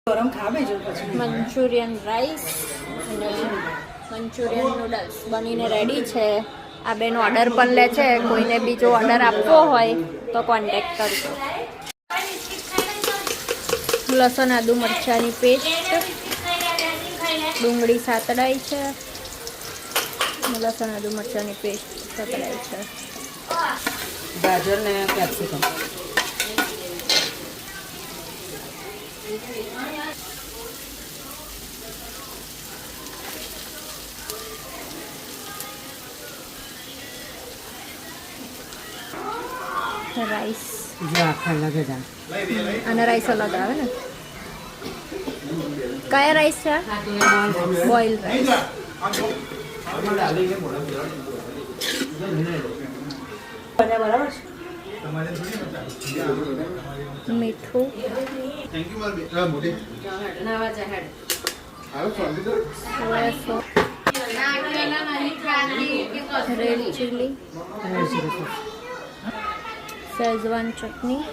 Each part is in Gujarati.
ગરમ ખાવે જો પછી મંચુરિયન રાઈસ અને મંચુરિયન નૂડલ્સ બનીને રેડી છે. આ બેનો ઓર્ડર પણ લે છે. કોઈને બીજો ઓર્ડર આપવો હોય તો કોન્ટેક્ટ કરજો. લસણ આદુ મરચાંની પેસ્ટ, ડુંગળી સાતડાઈ છે, લસણ આદુ મરચાંની પેસ્ટ સાતડાઈ છે, ગાજર ને કેપ્સિકમ. રાઈસ અને રાઈસ અલગ આવે ને. કયા રાઈસ છે? Boil rice. બરાબર મીઠું, રેડ ચીલી, શેઝવાન ચટણી,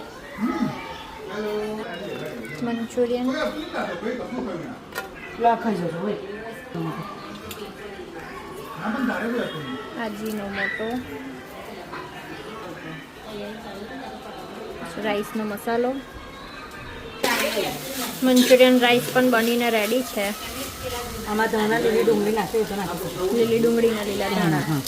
મંચુરિયન, આજીનોમોટો, રાઈસનો મસાલો. મંચુરિયન રાઈસ પણ બનીને રેડી છે. આમાં ધાણા લીલી ડુંગળી નાખી તો નાખી લીલી ડુંગળીના લીલા ધાણા.